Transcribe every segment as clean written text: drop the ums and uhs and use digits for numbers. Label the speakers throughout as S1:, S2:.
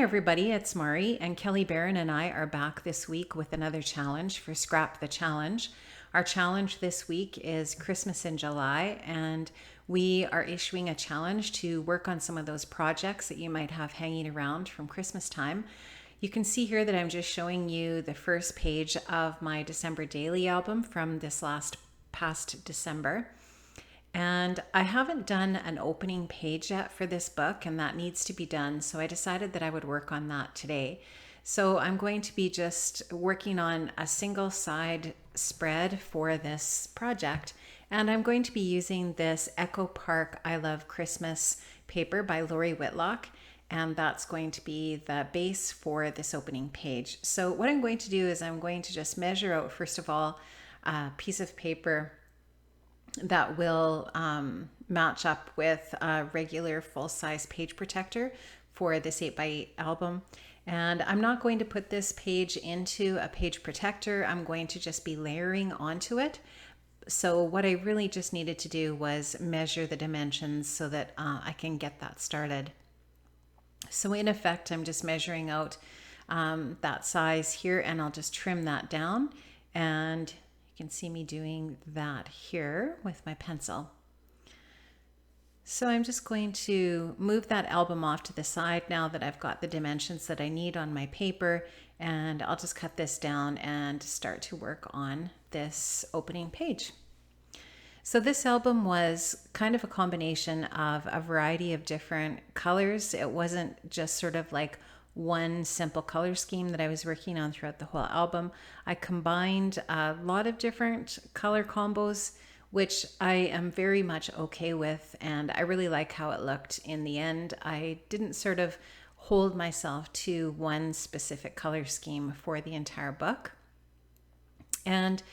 S1: everybody, it's Mari, and Kelly Barron and I are back this week with another challenge for Scrap the Challenge. Our challenge this week is Christmas in July, and we are issuing a challenge to work on some of those projects that you might have hanging around from Christmas time. You can see here that I'm just showing you the first page of my December daily album from this past December. And I haven't done an opening page yet for this book, and that needs to be done. So I decided that I would work on that today. So I'm going to be just working on a single side spread for this project. And I'm going to be using this Echo Park I Love Christmas paper by Lori Whitlock. And that's going to be the base for this opening page. So what I'm going to do is I'm going to just measure out, first of all, a piece of paper that will match up with a regular full-size page protector for this 8x8 album. And I'm not going to put this page into a page protector. I'm going to just be layering onto it. So what I really just needed to do was measure the dimensions so that I can get that started. So in effect, I'm just measuring out that size here, and I'll just trim that down, and you can see me doing that here with my pencil. So I'm just going to move that album off to the side now that I've got the dimensions that I need on my paper, and I'll just cut this down and start to work on this opening page. So this album was kind of a combination of a variety of different colors. It wasn't just sort of like one simple color scheme that I was working on throughout the whole album. I combined a lot of different color combos, which I am very much okay with, and I really like how it looked in the end. I didn't sort of hold myself to one specific color scheme for the entire book. And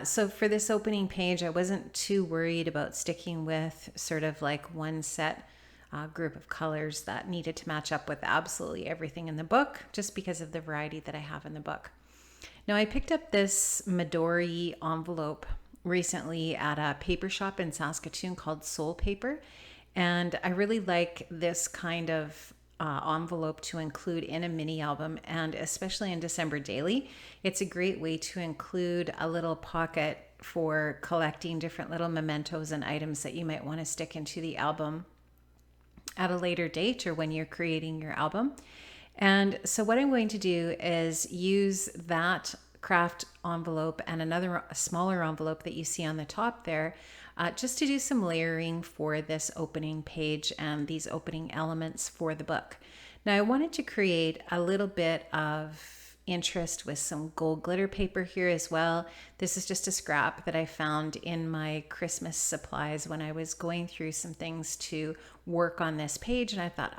S1: so for this opening page, I wasn't too worried about sticking with sort of like one set group of colors that needed to match up with absolutely everything in the book, just because of the variety that I have in the book. Now, I picked up this Midori envelope recently at a paper shop in Saskatoon called Soul Paper, and I really like this kind of envelope to include in a mini album, and especially in December Daily. It's a great way to include a little pocket for collecting different little mementos and items that you might want to stick into the album at a later date or when you're creating your album. And so what I'm going to do is use that craft envelope and another smaller envelope that you see on the top there, just to do some layering for this opening page and these opening elements for the book. Now I wanted to create a little bit of interest with some gold glitter paper here as well. This is just a scrap that I found in my Christmas supplies when I was going through some things to work on this page, and I thought,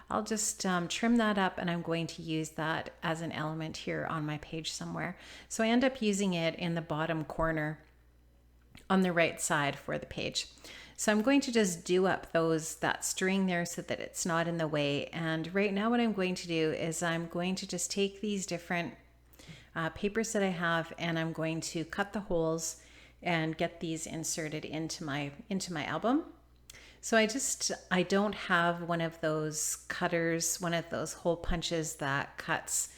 S1: I'll just trim that up, and I'm going to use that as an element here on my page somewhere. So I end up using it in the bottom corner on the right side for the page. So I'm going to just do up that string there so that it's not in the way. And right now what I'm going to do is I'm going to just take these different papers that I have, and I'm going to cut the holes and get these inserted into my album. So I don't have one of those cutters, one of those hole punches that cuts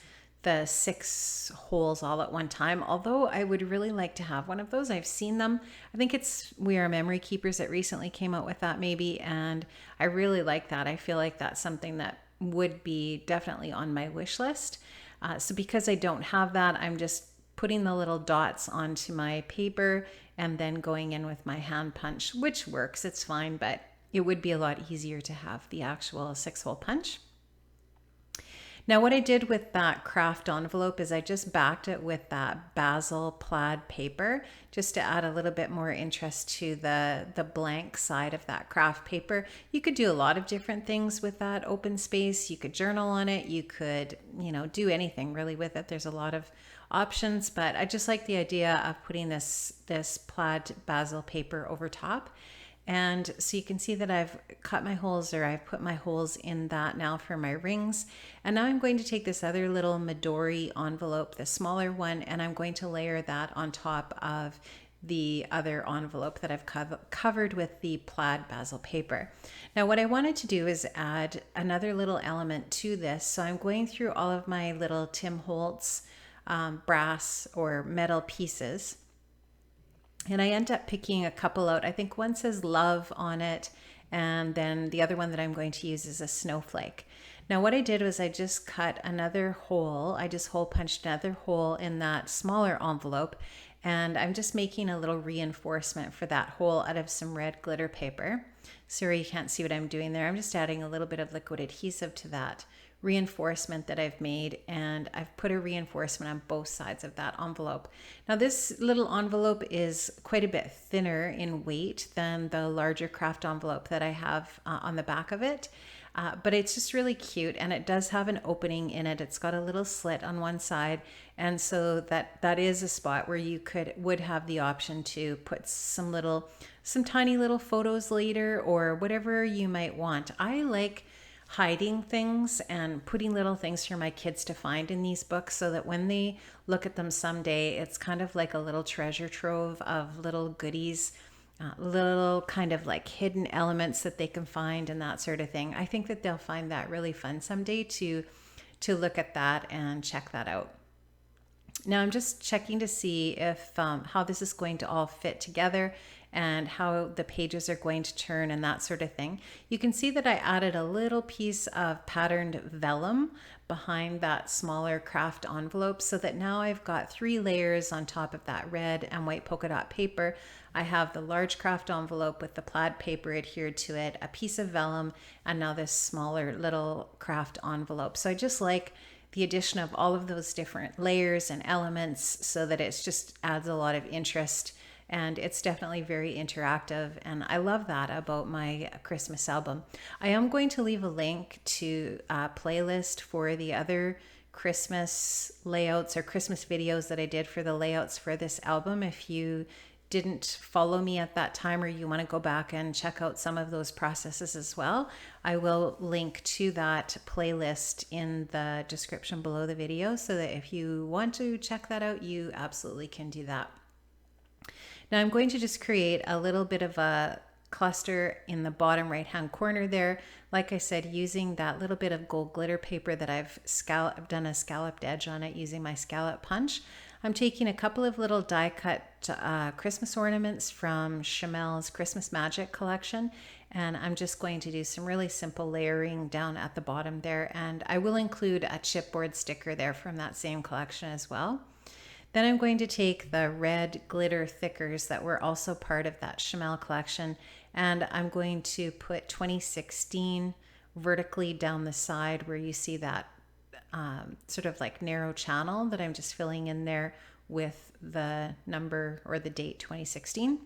S1: the 6 holes all at one time, although I would really like to have one of those. I've seen them. I think it's We Are Memory Keepers that recently came out with that maybe, and I really like that. I feel like that's something that would be definitely on my wish list. So because I don't have that, I'm just putting the little dots onto my paper and then going in with my hand punch, which works, it's fine, but it would be a lot easier to have the actual 6-hole punch. Now what I did with that craft envelope is I just backed it with that basil plaid paper just to add a little bit more interest to the blank side of that craft paper. You could do a lot of different things with that open space. You could journal on it. You could, do anything really with it. There's a lot of options, but I just like the idea of putting this plaid basil paper over top. And so you can see that I've cut my holes, or I've put my holes in that now for my rings. And now I'm going to take this other little Midori envelope, the smaller one, and I'm going to layer that on top of the other envelope that I've covered with the plaid basil paper. Now what I wanted to do is add another little element to this. So I'm going through all of my little Tim Holtz brass or metal pieces. And I end up picking a couple out. I think one says love on it, and then the other one that I'm going to use is a snowflake. Now what I did was I just cut another hole. I just hole punched another hole in that smaller envelope, and I'm just making a little reinforcement for that hole out of some red glitter paper. Sorry you can't see what I'm doing there. I'm just adding a little bit of liquid adhesive to that reinforcement that I've made, and I've put a reinforcement on both sides of that envelope. Now this little envelope is quite a bit thinner in weight than the larger craft envelope that I have on the back of it. But it's just really cute, and it does have an opening in it. It's got a little slit on one side, and so that is a spot where you would have the option to put some tiny little photos later or whatever you might want. I like hiding things and putting little things for my kids to find in these books so that when they look at them someday, it's kind of like a little treasure trove of little goodies, little kind of like hidden elements that they can find and that sort of thing. I think that they'll find that really fun someday to look at that and check that out. Now I'm just checking to see if how this is going to all fit together and how the pages are going to turn and that sort of thing. You can see that I added a little piece of patterned vellum behind that smaller craft envelope so that now I've got 3 layers on top of that red and white polka dot paper. I have the large craft envelope with the plaid paper adhered to it, a piece of vellum, and now this smaller little craft envelope. So I just like the addition of all of those different layers and elements so that it just adds a lot of interest, and it's definitely very interactive, and I love that about my Christmas album. I am going to leave a link to a playlist for the other Christmas layouts or Christmas videos that I did for the layouts for this album. If you didn't follow me at that time or you want to go back and check out some of those processes as well, I will link to that playlist in the description below the video so that if you want to check that out, you absolutely can do that. Now I'm going to just create a little bit of a cluster in the bottom right hand corner there. Like I said, using that little bit of gold glitter paper that I've done a scalloped edge on it using my scallop punch. I'm taking a couple of little die cut Christmas ornaments from Chamel's Christmas Magic collection, and I'm just going to do some really simple layering down at the bottom there, and I will include a chipboard sticker there from that same collection as well. Then I'm going to take the red glitter thickers that were also part of that Chamel collection, and I'm going to put 2016 vertically down the side where you see that sort of like narrow channel that I'm just filling in there with the number or the date 2016.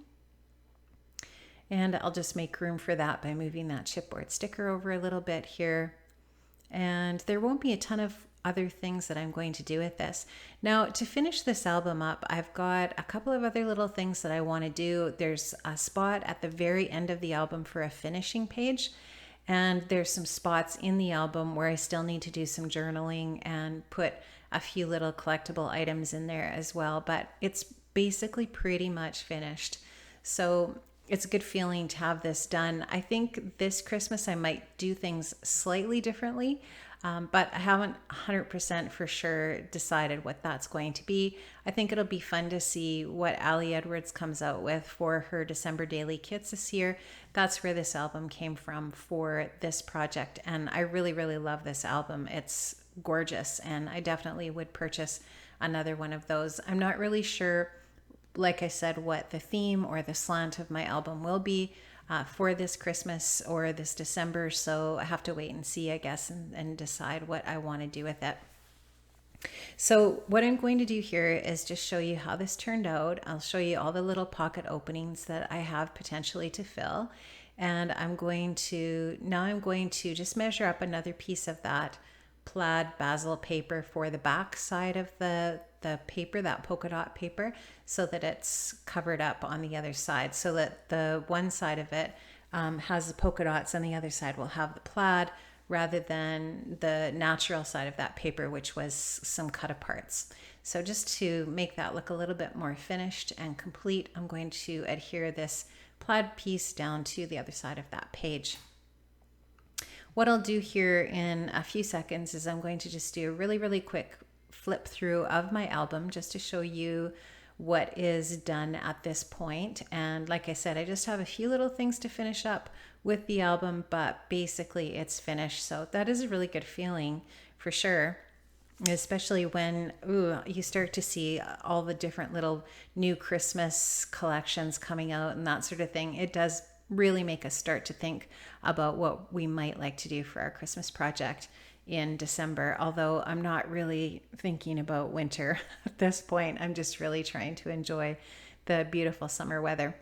S1: And I'll just make room for that by moving that chipboard sticker over a little bit here. And there won't be a ton of other things that I'm going to do with this. Now, to finish this album up, I've got a couple of other little things that I want to do. There's a spot at the very end of the album for a finishing page, and there's some spots in the album where I still need to do some journaling and put a few little collectible items in there as well, but it's basically pretty much finished. So it's a good feeling to have this done. I think this Christmas I might do things slightly differently, but I haven't 100% for sure decided what that's going to be. I think it'll be fun to see what Ali Edwards comes out with for her December daily kits this year. That's where this album came from for this project, and I really, really love this album. It's gorgeous, and I definitely would purchase another one of those. I'm not really sure, like I said, what the theme or the slant of my album will be for this Christmas or this December, so I have to wait and see, I guess, and decide what I want to do with it. So what I'm going to do here is just show you how this turned out. I'll show you all the little pocket openings that I have potentially to fill, and I'm going to just measure up another piece of that plaid basil paper for the back side of the paper, that polka dot paper, so that it's covered up on the other side, so that the one side of it has the polka dots and the other side will have the plaid, rather than the natural side of that paper, which was some cut aparts. So just to make that look a little bit more finished and complete, I'm going to adhere this plaid piece down to the other side of that page. What I'll do here in a few seconds is I'm going to just do a really quick flip through of my album just to show you what is done at this point. And like I said, I just have a few little things to finish up with the album, but basically it's finished. So that is a really good feeling for sure, especially when you start to see all the different little new Christmas collections coming out and that sort of thing. It does really make us start to think about what we might like to do for our Christmas project in December. Although I'm not really thinking about winter at this point. I'm just really trying to enjoy the beautiful summer weather.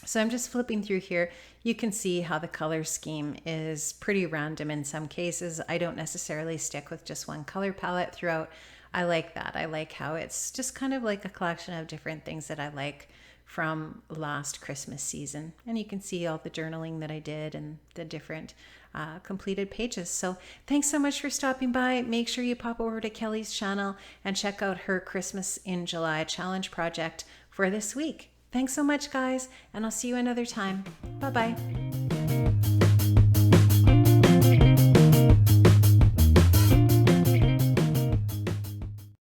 S1: So I'm just flipping through here. You can see how the color scheme is pretty random in some cases. I don't necessarily stick with just one color palette throughout. I like that. I like how it's just kind of like a collection of different things that I like from last Christmas season. And you can see all the journaling that I did and the different completed pages. So thanks so much for stopping by. Make sure you pop over to Kelly's channel and check out her Christmas in July challenge project for this week. Thanks so much, guys, and I'll see you another time. Bye-bye.